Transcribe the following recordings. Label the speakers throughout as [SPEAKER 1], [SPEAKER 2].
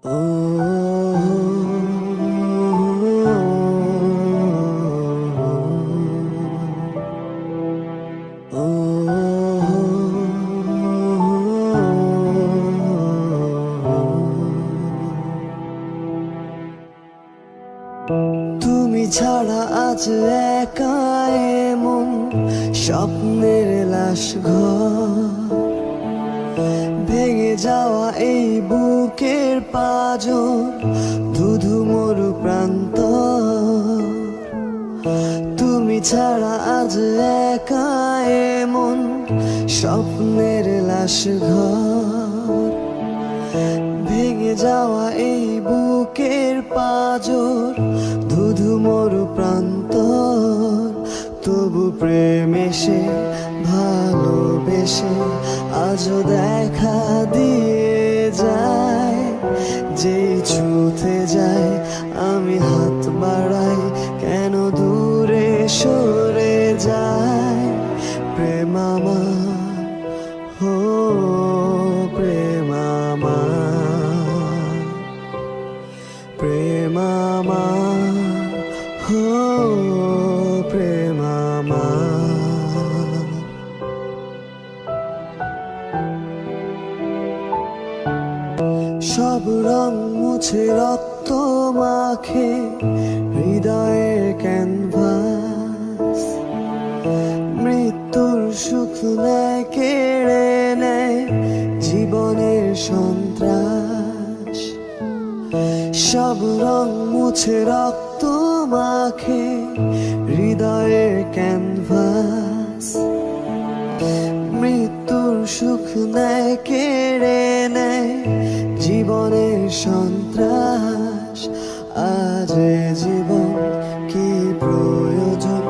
[SPEAKER 1] তুমি ছাড়া আজ একা এমন স্বপ্নের লাশ ঘর, ভেঙে যাওয়া এই বুকের পাঁজর, ধুধু মরু প্রান্ত। তুমি ছাড়া আজ একা এমন স্বপ্নের লাশ ঘর, ভেঙে যাওয়া এই বুকের পাঁজর, ধুধু মরু প্রান্তর। তবু প্রেম এসে ভালোবেসে আজও দেখা দিয়ে যায়। যেই ছুঁতে যায় আমি হাত বাড়াই, কেন দূরে সরে যায়। প্রেম আমার, হো প্রেম আমার, প্রেম আমার, হো প্রেম আমার। সব রং মুছে রক্ত মাখে হৃদয়ের ক্যানভাস, মৃত্যুর সুখ নেয় কেড়ে নেয় জীবনের সন্ত্রাস। সব রং মুছে রক্ত মাখে হৃদয়ের ক্যানভাস, মৃত্যুর সুখ নেয় কেড়ে নেয় জীবনের সন্ত্রাস। আজ জীবন কি প্রয়োজন,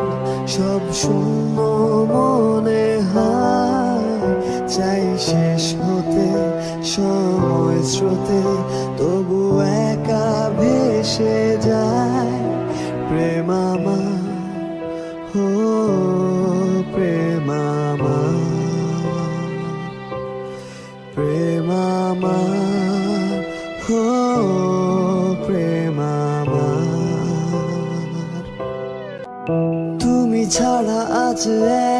[SPEAKER 1] সব শূন্য মনে হয়। চাই শেষ হতে সময় স্রোতে, তবু একা ভেসে যায়। প্রেম আমার, হো প্রেম আমার, প্রেম আমার, হো প্রেম আমার। তুমি ছাড়া আজ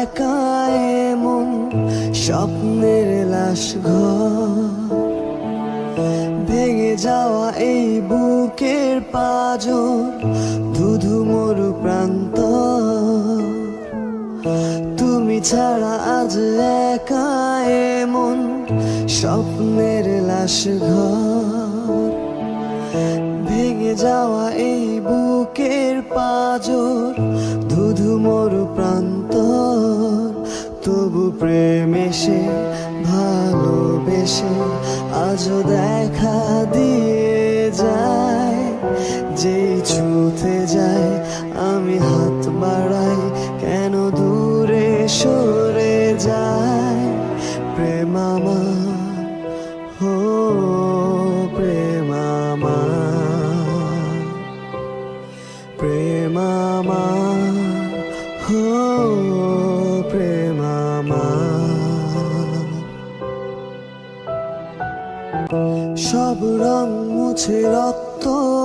[SPEAKER 1] একা এমন স্বপ্নের লাশ ঘর, ভেঙে যাওয়া এই বুকের পাঁজর, ধুধু মরু প্রান্ত। তুমি ছাড়া আজ একা এমন স্বপ্নের লাশ ঘর, ভেঙে যাওয়া এই বুকের পাঁজর, ধুধু মরু প্রান্তর। তবু প্রেম এসে ভালোবেসে আজও দেখা দিয়ে যায়। যেই ছুঁতে যায় আমি হাত বাড়াই, কেন দূরে সরে যায়। প্রেম আমার, হো প্রেম আমার, প্রেম আমার, হো প্রেম আমার। সব রং মুছে রক্ত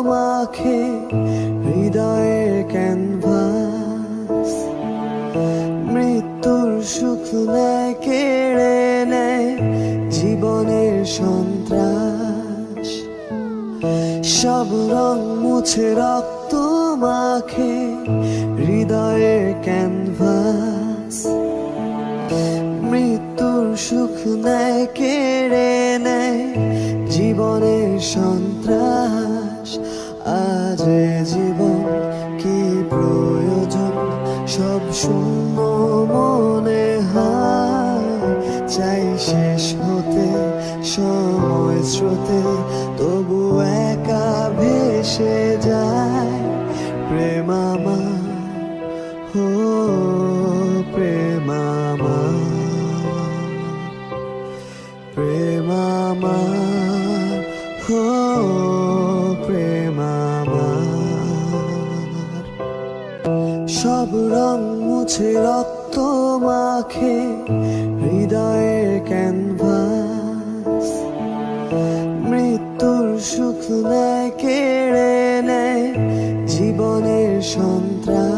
[SPEAKER 1] মাখে হৃদয়ের ক্যানভাস, মৃত্যুর সুখ নেয় কেড়ে নেয় জীবনের সন্ত্রাস। সব রং মুছে রক্ত মাখে হৃদয়ের ক্যানভাস, মৃত্যুর সুখ নেয় কেড়ে নেয় জীবনের সন্ত্রাস। আজ জীবন কি প্রয়োজন, সব শূন্য মনে হয়। চাই শেষ হতে সময় স্রোতে, তবু একা ভেসে যায়। প্রেম আমার, হো প্রেম আমার, প্রেম আমার, হো প্রেম আমার। সব রং মুছে রক্ত মাখে হৃদয়ের ক্যানভাস, মৃত্যুর সুখ সুখ নেয় কেড়ে নেয় জীবনের সন্ত্রাস।